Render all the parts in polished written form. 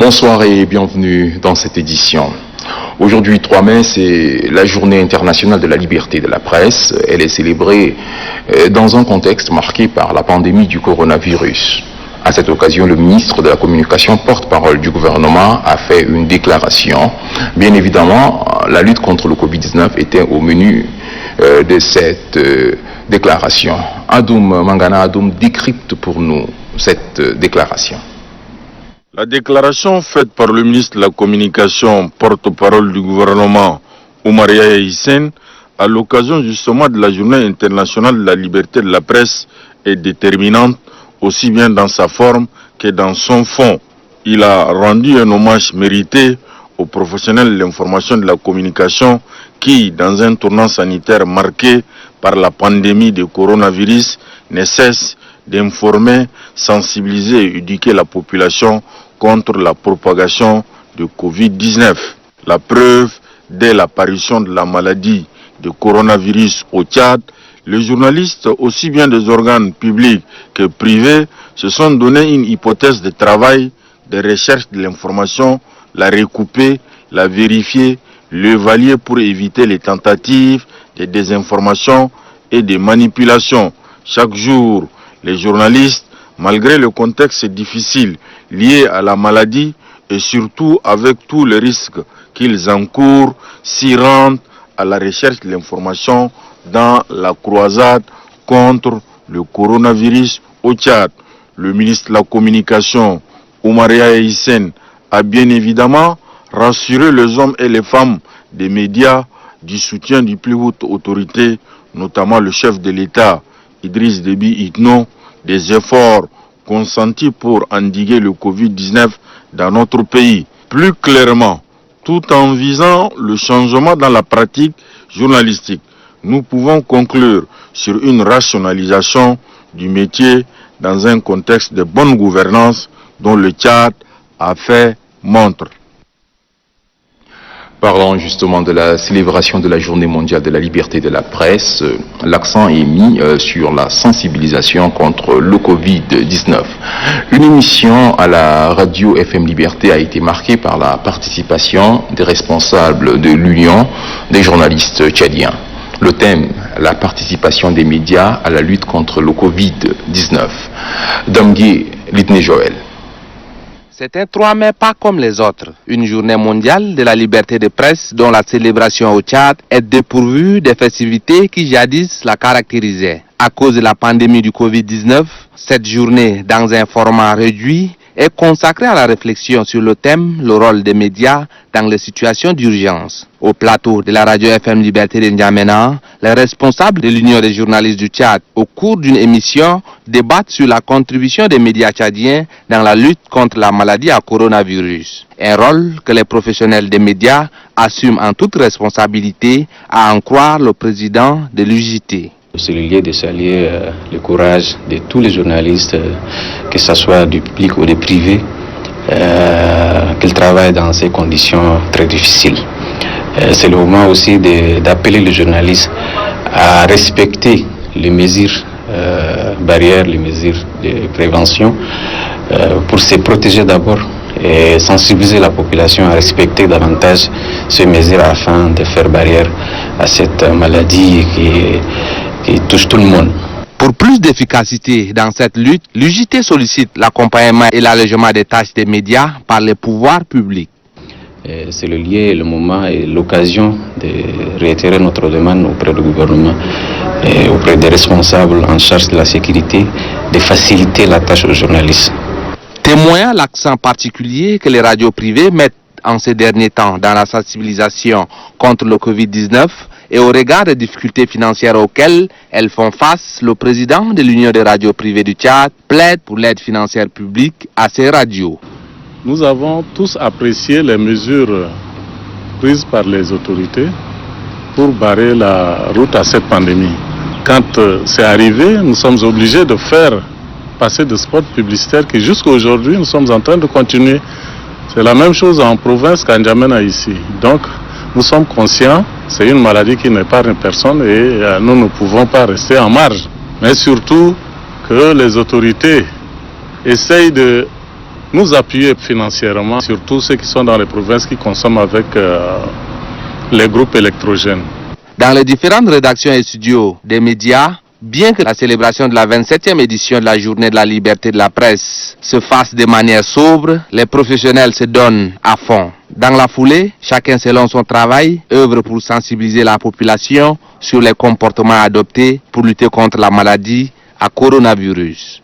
Bonsoir et bienvenue dans cette édition. Aujourd'hui, 3 mai, c'est la journée internationale de la liberté de la presse. Elle est célébrée dans un contexte marqué par la pandémie du coronavirus. À cette occasion, le ministre de la Communication, porte-parole du gouvernement, a fait une déclaration. Bien évidemment, la lutte contre le Covid-19 était au menu de cette déclaration. Adoum Mangana Adoum décrypte pour nous cette déclaration. La déclaration faite par le ministre de la Communication, porte-parole du gouvernement, Oumar Yahya Hissène, à l'occasion justement de la journée internationale de la liberté de la presse, est déterminante, aussi bien dans sa forme que dans son fond. Il a rendu un hommage mérité aux professionnels de l'information et de la communication qui, dans un tournant sanitaire marqué par la pandémie de coronavirus, ne cessent d'informer, sensibiliser et éduquer la population contre la propagation de Covid-19. La preuve, dès l'apparition de la maladie de coronavirus au Tchad, les journalistes, aussi bien des organes publics que privés, se sont donné une hypothèse de travail, de recherche de l'information, la recouper, la vérifier, l'évaluer pour éviter les tentatives de désinformation et de manipulation. Chaque jour, les journalistes, malgré le contexte difficile lié à la maladie et surtout avec tous les risques qu'ils encourent, s'y rendent à la recherche de l'information dans la croisade contre le coronavirus au Tchad. Le ministre de la Communication, Oumar Yahya Hissène, a bien évidemment rassuré les hommes et les femmes des médias du soutien du plus haute autorité, notamment le chef de l'État, Idriss Déby Itno, des efforts consentis pour endiguer le Covid-19 dans notre pays. Plus clairement, tout en visant le changement dans la pratique journalistique, nous pouvons conclure sur une rationalisation du métier dans un contexte de bonne gouvernance dont le Tchad a fait montre. Parlant justement de la célébration de la journée mondiale de la liberté de la presse, l'accent est mis sur la sensibilisation contre le Covid-19. Une émission à la radio FM Liberté a été marquée par la participation des responsables de l'Union des journalistes tchadiens. Le thème, la participation des médias à la lutte contre le Covid-19. Damgué Litné Joël. C'est un 3 mai pas comme les autres, une journée mondiale de la liberté de presse dont la célébration au Tchad est dépourvue des festivités qui jadis la caractérisaient. À cause de la pandémie du Covid-19, cette journée, dans un format réduit, est consacrée à la réflexion sur le thème, le rôle des médias dans les situations d'urgence. Au plateau de la radio FM Liberté de N'Djamena, les responsables de l'Union des journalistes du Tchad, au cours d'une émission, débattent sur la contribution des médias tchadiens dans la lutte contre la maladie à coronavirus. Un rôle que les professionnels des médias assument en toute responsabilité, à en croire le président de l'UJT. C'est le lieu de saluer le courage de tous les journalistes, que ce soit du public ou des privés, qu'ils travaillent dans ces conditions très difficiles. C'est le moment aussi d'appeler les journalistes à respecter les mesures barrières, les mesures de prévention, pour se protéger d'abord et sensibiliser la population à respecter davantage ces mesures afin de faire barrière à cette maladie qui touche tout le monde. Pour plus d'efficacité dans cette lutte, l'UJT sollicite l'accompagnement et l'allègement des tâches des médias par les pouvoirs publics. C'est le lieu, le moment et l'occasion de réitérer notre demande auprès du gouvernement et auprès des responsables en charge de la sécurité de faciliter la tâche aux journalistes. Témoignant l'accent particulier que les radios privées mettent en ces derniers temps dans la sensibilisation contre le Covid-19 et au regard des difficultés financières auxquelles elles font face, le président de l'Union des radios privées du Tchad plaide pour l'aide financière publique à ces radios. Nous avons tous apprécié les mesures prises par les autorités pour barrer la route à cette pandémie. Quand c'est arrivé, nous sommes obligés de faire passer des spots publicitaires que jusqu'à aujourd'hui nous sommes en train de continuer. C'est la même chose en province qu'à N'Djamena ici. Donc nous sommes conscients, c'est une maladie qui n'épargne personne et nous ne pouvons pas rester en marge. Mais surtout que les autorités essayent de nous appuyer financièrement, surtout ceux qui sont dans les provinces qui consomment avec les groupes électrogènes. Dans les différentes rédactions et studios des médias, bien que la célébration de la 27e édition de la Journée de la liberté de la presse se fasse de manière sobre, les professionnels se donnent à fond. Dans la foulée, chacun selon son travail, œuvre pour sensibiliser la population sur les comportements adoptés pour lutter contre la maladie à coronavirus.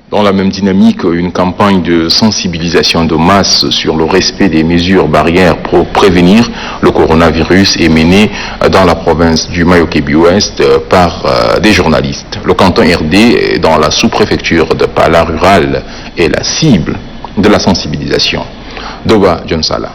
Dans la même dynamique, une campagne de sensibilisation de masse sur le respect des mesures barrières pour prévenir le coronavirus est menée dans la province du Mayo-Kébi-Ouest par des journalistes. Le canton RD, dans la sous-préfecture de Pala rurale, est la cible de la sensibilisation. Doba Johnsala.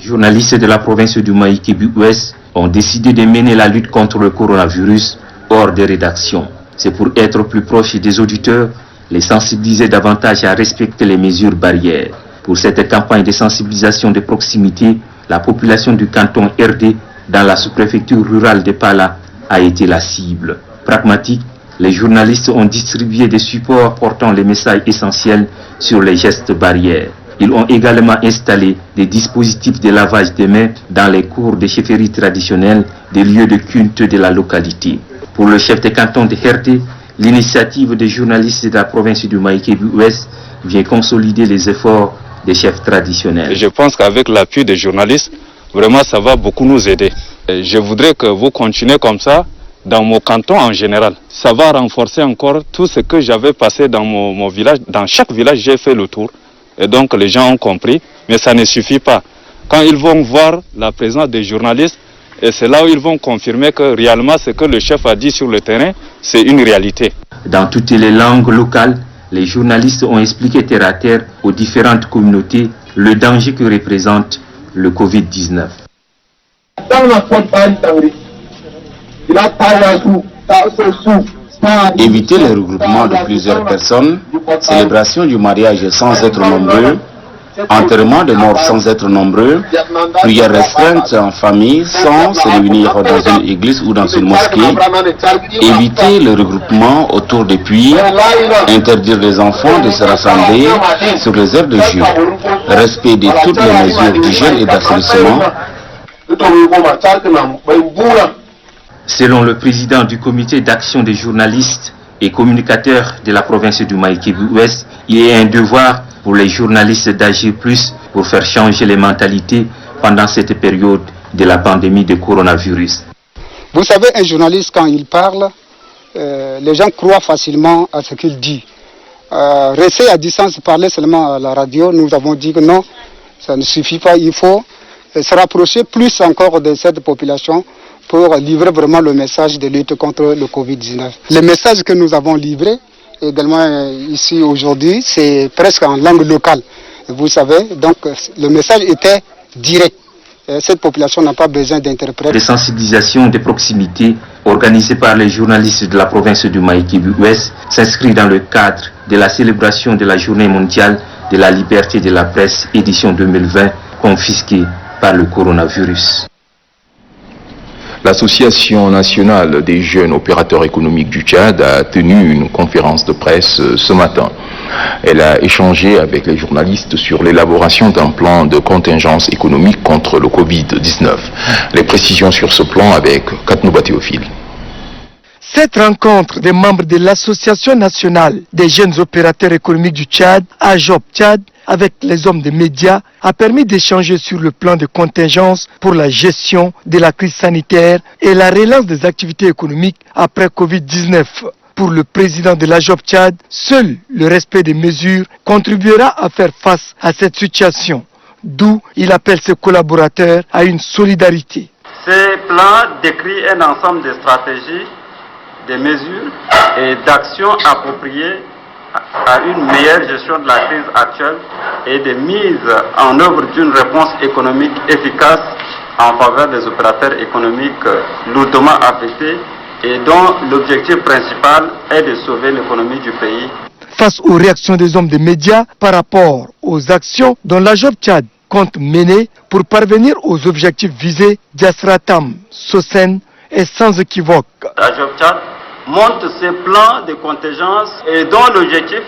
Journalistes de la province du Mayo-Kébi-Ouest ont décidé de mener la lutte contre le coronavirus hors des rédactions. C'est pour être plus proche des auditeurs, les sensibiliser davantage à respecter les mesures barrières. Pour cette campagne de sensibilisation de proximité, la population du canton RD dans la sous-préfecture rurale de Pala a été la cible. Pragmatique, les journalistes ont distribué des supports portant les messages essentiels sur les gestes barrières. Ils ont également installé des dispositifs de lavage des mains dans les cours de chefferie traditionnelles des lieux de culte de la localité. Pour le chef de canton de RD, l'initiative des journalistes de la province du Mayo-Kébi-Ouest vient consolider les efforts des chefs traditionnels. Je pense qu'avec l'appui des journalistes, vraiment ça va beaucoup nous aider. Je voudrais que vous continuez comme ça dans mon canton en général. Ça va renforcer encore tout ce que j'avais passé dans mon village. Dans chaque village, j'ai fait le tour. Et donc les gens ont compris, mais ça ne suffit pas. Quand ils vont voir la présence des journalistes, et c'est là où ils vont confirmer que réellement ce que le chef a dit sur le terrain, c'est une réalité. Dans toutes les langues locales, les journalistes ont expliqué terre à terre aux différentes communautés le danger que représente le Covid-19. Éviter les regroupements de plusieurs personnes, célébration du mariage sans être nombreux, enterrement de morts sans être nombreux, prières restreintes en famille sans se réunir dans une église ou dans une mosquée, éviter le regroupement autour des puits, interdire les enfants de se rassembler sur les heures de jeûne, respect de toutes les mesures d'hygiène et d'assainissement. Selon le président du comité d'action des journalistes et communicateurs de la province du Mayo-Kébi-Ouest, il y a un devoir pour les journalistes d'agir plus pour faire changer les mentalités pendant cette période de la pandémie de coronavirus. Vous savez, un journaliste, quand il parle, les gens croient facilement à ce qu'il dit. Rester à distance, parler seulement à la radio, nous avons dit que non, ça ne suffit pas, il faut se rapprocher plus encore de cette population pour livrer vraiment le message de lutte contre le Covid-19. Le message que nous avons livré, également ici aujourd'hui, c'est presque en langue locale. Vous savez, donc le message était direct. Cette population n'a pas besoin d'interprètes. Les sensibilisations de proximité organisées par les journalistes de la province du Mayo-Kébi-Ouest s'inscrivent dans le cadre de la célébration de la Journée mondiale de la liberté de la presse édition 2020 confisquée par le coronavirus. L'Association nationale des jeunes opérateurs économiques du Tchad a tenu une conférence de presse ce matin. Elle a échangé avec les journalistes sur l'élaboration d'un plan de contingence économique contre le Covid-19. Les précisions sur ce plan avec Katnouba Théophile. Cette rencontre des membres de l'Association nationale des jeunes opérateurs économiques du Tchad, AJOP Tchad, avec les hommes des médias, a permis d'échanger sur le plan de contingence pour la gestion de la crise sanitaire et la relance des activités économiques après Covid-19. Pour le président de l'AJOP Tchad, seul le respect des mesures contribuera à faire face à cette situation. D'où il appelle ses collaborateurs à une solidarité. Ce plan décrit un ensemble de stratégies, de mesures et d'actions appropriées à une meilleure gestion de la crise actuelle et de mise en œuvre d'une réponse économique efficace en faveur des opérateurs économiques lourdement affectés et dont l'objectif principal est de sauver l'économie du pays. Face aux réactions des hommes des médias par rapport aux actions dont l'AJOP Tchad compte mener pour parvenir aux objectifs visés, Diasratam Sosen est sans équivoque. L'AJOP Tchad monte ses plans de contingence et dont l'objectif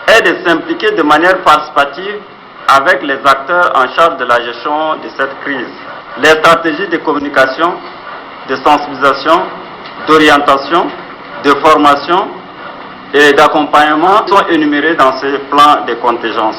est de s'impliquer de manière participative avec les acteurs en charge de la gestion de cette crise. Les stratégies de communication, de sensibilisation, d'orientation, de formation et d'accompagnement sont énumérées dans ces plans de contingence.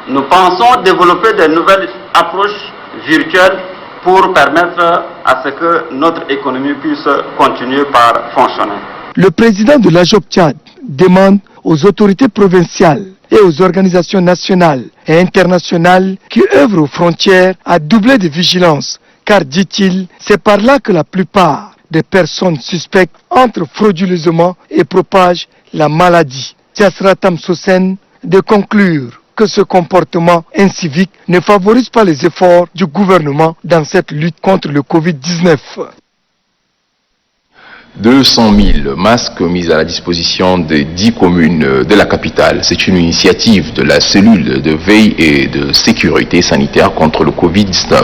Nous pensons développer de nouvelles approches virtuelles pour permettre à ce que notre économie puisse continuer par fonctionner. Le président de l'AJOP Tchad demande aux autorités provinciales et aux organisations nationales et internationales qui œuvrent aux frontières à doubler de vigilance, car, dit-il, c'est par là que la plupart des personnes suspectes entrent frauduleusement et propagent la maladie. Tiasratam Sosen de conclure que ce comportement incivique ne favorise pas les efforts du gouvernement dans cette lutte contre le Covid-19. 200 000 masques mis à la disposition des 10 communes de la capitale. C'est une initiative de la cellule de veille et de sécurité sanitaire contre le Covid-19.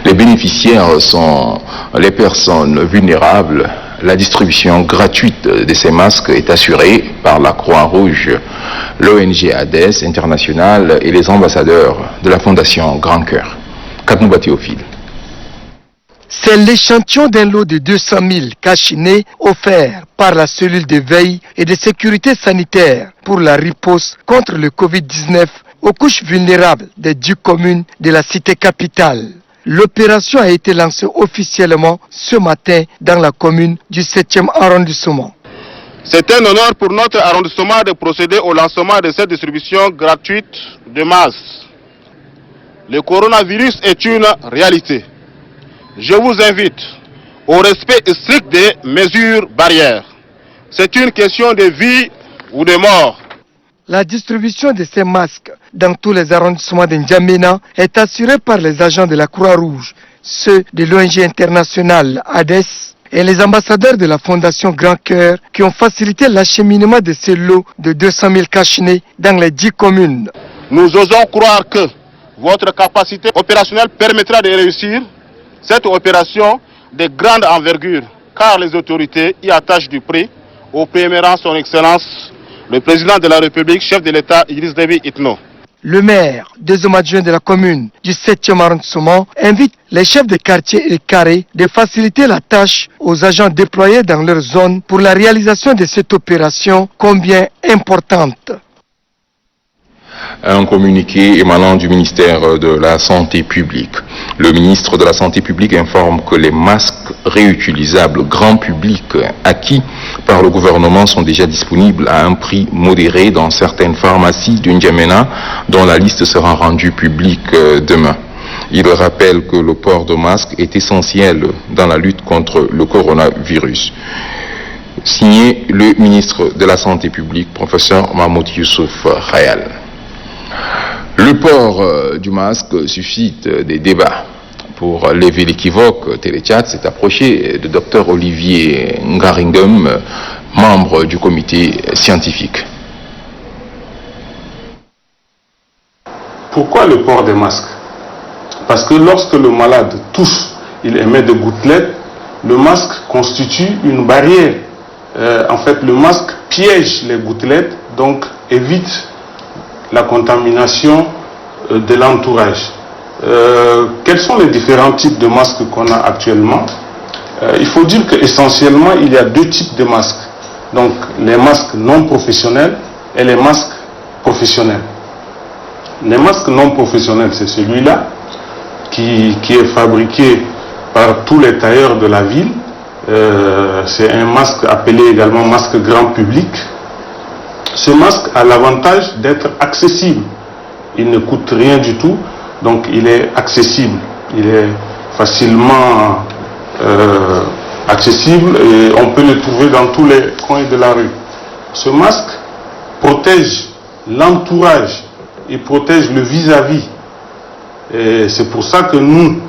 Les bénéficiaires sont les personnes vulnérables. La distribution gratuite de ces masques est assurée par la Croix-Rouge, l'ONG ADES internationale et les ambassadeurs de la Fondation Grand Cœur. Katnouba Théophile. C'est l'échantillon d'un lot de 200 000 cachinés offerts par la cellule de veille et de sécurité sanitaire pour la riposte contre le Covid-19 aux couches vulnérables des 10 communes de la cité capitale. L'opération a été lancée officiellement ce matin dans la commune du 7e arrondissement. C'est un honneur pour notre arrondissement de procéder au lancement de cette distribution gratuite de masques. Le coronavirus est une réalité. Je vous invite au respect strict des mesures barrières. C'est une question de vie ou de mort. La distribution de ces masques dans tous les arrondissements de N'Djamena est assurée par les agents de la Croix-Rouge, ceux de l'ONG internationale ADES et les ambassadeurs de la Fondation Grand Cœur qui ont facilité l'acheminement de ces lots de 200 000 cachinés dans les 10 communes. Nous osons croire que votre capacité opérationnelle permettra de réussir cette opération de grande envergure, car les autorités y attachent du prix au premier rang son Excellence, le président de la République, chef de l'État, Idriss Déby Itno. Le maire, deuxième adjoint de la commune du 7e arrondissement, invite les chefs de quartier et carrés de faciliter la tâche aux agents déployés dans leur zone pour la réalisation de cette opération combien importante. Un communiqué émanant du ministère de la Santé publique. Le ministre de la Santé publique informe que les masques réutilisables grand public acquis par le gouvernement sont déjà disponibles à un prix modéré dans certaines pharmacies du N'Djamena, dont la liste sera rendue publique demain. Il rappelle que le port de masque est essentiel dans la lutte contre le coronavirus. Signé le ministre de la Santé publique, professeur Mahmoud Youssouf Khayal. Le port du masque suscite des débats. Pour lever l'équivoque, Téléchat s'est approché de Dr Olivier Ngaringum, membre du comité scientifique. Pourquoi le port des masques? Parce que lorsque le malade touche, il émet des gouttelettes, le masque constitue une barrière. En fait, le masque piège les gouttelettes, donc évite la contamination de l'entourage. Quels sont les différents types de masques qu'on a actuellement? Il faut dire qu'essentiellement, il y a deux types de masques. Donc, les masques non professionnels et les masques professionnels. Les masques non professionnels, c'est celui-là qui est fabriqué par tous les tailleurs de la ville. C'est un masque appelé également masque grand public. Ce masque a l'avantage d'être accessible. Il ne coûte rien du tout, donc il est accessible. Il est facilement accessible et on peut le trouver dans tous les coins de la rue. Ce masque protège l'entourage, il protège le vis-à-vis. Et c'est pour ça que nous,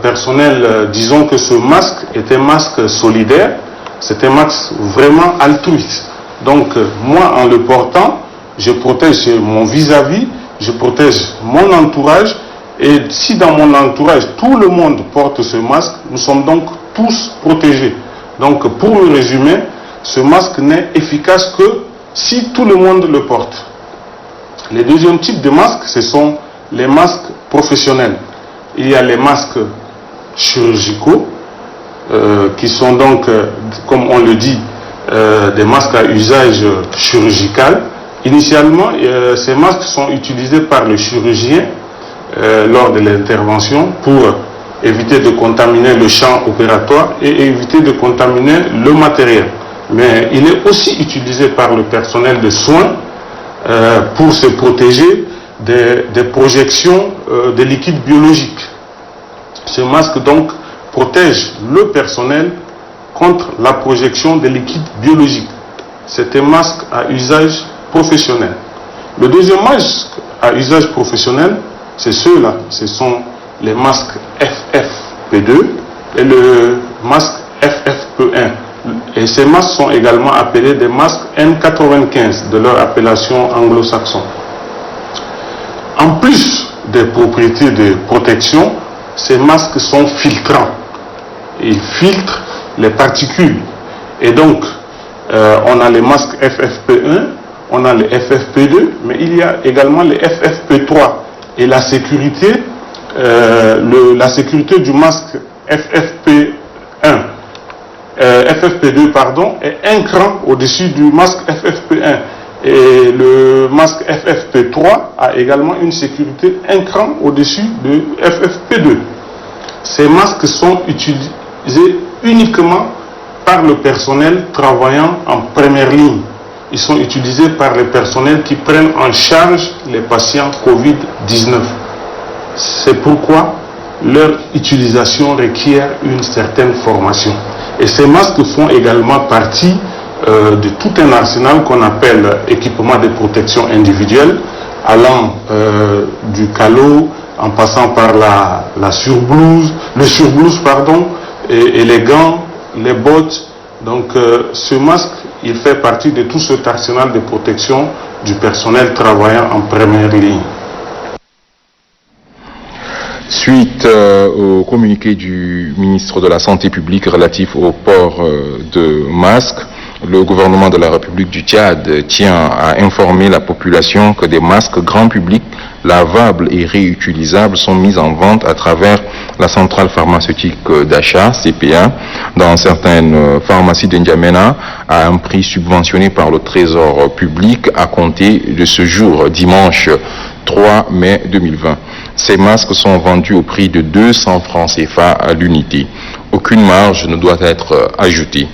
personnel, disons que ce masque est un masque solidaire, c'est un masque vraiment altruiste. Donc moi, en le portant, je protège mon vis-à-vis, je protège mon entourage, et si dans mon entourage, tout le monde porte ce masque, nous sommes donc tous protégés. Donc pour le résumer, ce masque n'est efficace que si tout le monde le porte. Le deuxième type de masques, ce sont les masques professionnels. Il y a les masques chirurgicaux, qui sont donc, comme on le dit, des masques à usage chirurgical. Initialement, ces masques sont utilisés par le chirurgien lors de l'intervention pour éviter de contaminer le champ opératoire et éviter de contaminer le matériel. Mais il est aussi utilisé par le personnel de soins pour se protéger des projections de liquides biologiques. Ce masque donc protège le personnel contre la projection des liquides biologiques. C'est un masque à usage professionnel. Le deuxième masque à usage professionnel, c'est ceux-là. Ce sont les masques FFP2 et le masque FFP1. Et ces masques sont également appelés des masques N95 de leur appellation anglo-saxon. En plus des propriétés de protection, ces masques sont filtrants. Ils filtrent les particules. Et donc, on a les masques FFP1, on a les FFP2, mais il y a également les FFP3. Et la sécurité du masque FFP2 est un cran au-dessus du masque FFP1. Et le masque FFP3 a également une sécurité un cran au-dessus de FFP2. Ces masques sont utilisés uniquement par le personnel travaillant en première ligne. Ils sont utilisés par le personnel qui prennent en charge les patients Covid-19. C'est pourquoi leur utilisation requiert une certaine formation. Et ces masques font également partie de tout un arsenal qu'on appelle équipement de protection individuelle, allant du calot, en passant par le surblouse, et les gants, les bottes. Donc ce masque, il fait partie de tout cet arsenal de protection du personnel travaillant en première ligne. Suite au communiqué du ministre de la Santé publique relatif au port de masques, le gouvernement de la République du Tchad tient à informer la population que des masques grand public, lavables et réutilisables sont mis en vente à travers la centrale pharmaceutique d'achat, CPA, dans certaines pharmacies d'Indiamena à un prix subventionné par le Trésor public à compter de ce jour, dimanche 3 mai 2020. Ces masques sont vendus au prix de 200 francs CFA à l'unité. Aucune marge ne doit être ajoutée.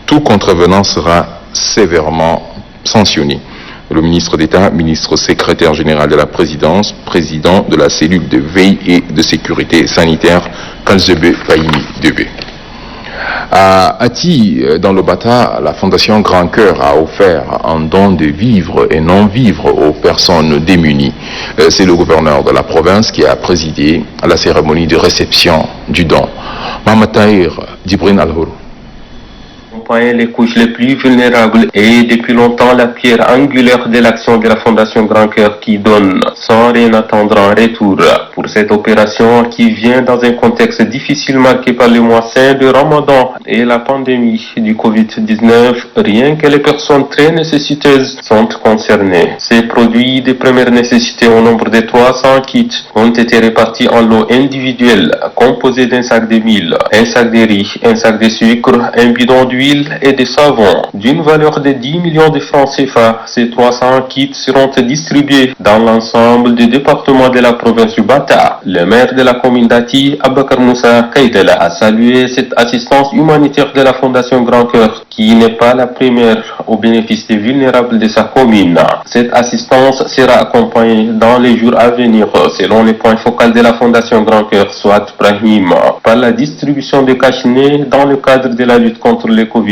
Tout contrevenant sera sévèrement sanctionné. Le ministre d'État, ministre secrétaire général de la présidence, président de la cellule de veille et de sécurité sanitaire, Kanzebe Faïmi Debe. À Ati, dans le Bata, la Fondation Grand Cœur a offert un don de vivres et non-vivres aux personnes démunies. C'est le gouverneur de la province qui a présidé à la cérémonie de réception du don. Mamataïr Djibrine Alhour. Les couches les plus vulnérables et depuis longtemps la pierre angulaire de l'action de la Fondation Grand Cœur qui donne sans rien attendre en retour. Pour cette opération qui vient dans un contexte difficile marqué par le mois saint de Ramadan et la pandémie du Covid-19, rien que les personnes très nécessiteuses sont concernées. Ces produits de première nécessité au nombre de 300 kits ont été répartis en lots individuels composés d'un sac de mil, un sac de riz, un sac de sucre, un bidon d'huile et de savon. D'une valeur de 10 millions de francs CFA, ces 300 kits seront distribués dans l'ensemble des départements de la province du Bata. Le maire de la commune d'Ati, Abakar Moussa Kaidela, a salué cette assistance humanitaire de la Fondation Grand Cœur, qui n'est pas la première au bénéfice des vulnérables de sa commune. Cette assistance sera accompagnée dans les jours à venir, selon les points focaux de la Fondation Grand Cœur, soit Brahim, par la distribution de cachinets dans le cadre de la lutte contre le Covid-19.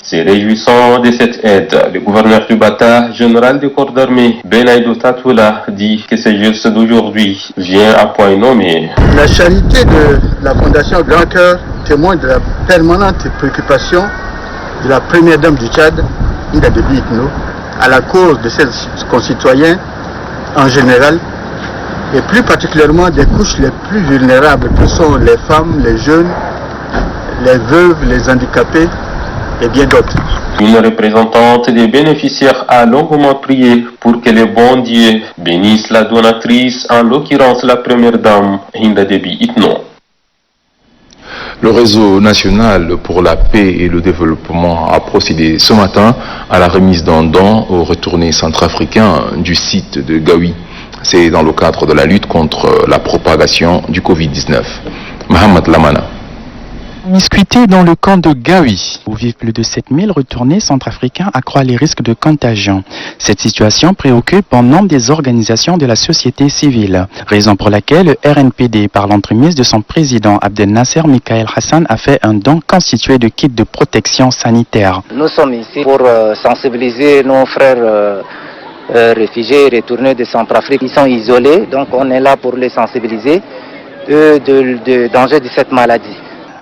Se réjouissant de cette aide, le gouverneur du Bata, général de corps d'armée, Benaïdou Tatoula, dit que ce geste d'aujourd'hui vient à point nommé. La charité de la Fondation Grand Cœur témoigne de la permanente préoccupation de la première dame du Tchad, Ida Déby Itno, à la cause de ses concitoyens en général, et plus particulièrement des couches les plus vulnérables que sont les femmes, les jeunes, les veuves, les handicapés et bien d'autres. Une représentante des bénéficiaires a longuement prié pour que les bons dieux bénissent la donatrice, en l'occurrence la première dame, Hinda Debi Itno. Le réseau national pour la paix et le développement a procédé ce matin à la remise d'un don aux retournés centrafricains du site de Gaoui. C'est dans le cadre de la lutte contre la propagation du Covid-19. Mohamed Lamana. Miscuité dans le camp de Gaoui, où vivent plus de 7000 retournés centrafricains, accroît les risques de contagion. Cette situation préoccupe bon nombre des organisations de la société civile, raison pour laquelle le RNPD, par l'entremise de son président Abdel Nasser Michael Hassan, a fait un don constitué de kits de protection sanitaire. Nous sommes ici pour sensibiliser nos frères réfugiés et retournés de Centrafrique. Ils sont isolés, donc on est là pour les sensibiliser de danger de cette maladie.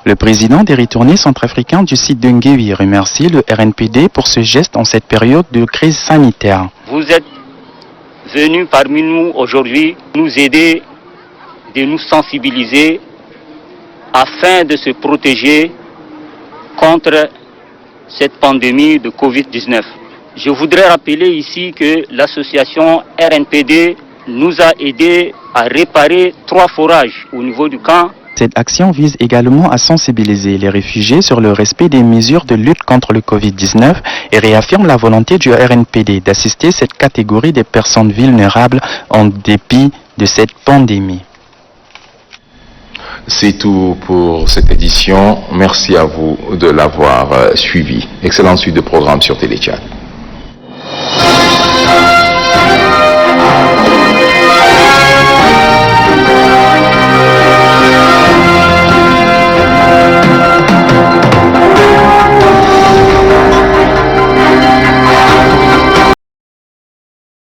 Le président des retournés centrafricains du site de Ngaoui remercie le RNPD pour ce geste en cette période de crise sanitaire. Vous êtes venus parmi nous aujourd'hui nous aider, de nous sensibiliser afin de se protéger contre cette pandémie de Covid-19. Je voudrais rappeler ici que l'association RNPD nous a aidés à réparer 3 forages au niveau du camp. Cette action vise également à sensibiliser les réfugiés sur le respect des mesures de lutte contre le Covid-19 et réaffirme la volonté du RNPD d'assister cette catégorie des personnes vulnérables en dépit de cette pandémie. C'est tout pour cette édition. Merci à vous de l'avoir suivi. Excellente suite de programme sur Téléchat.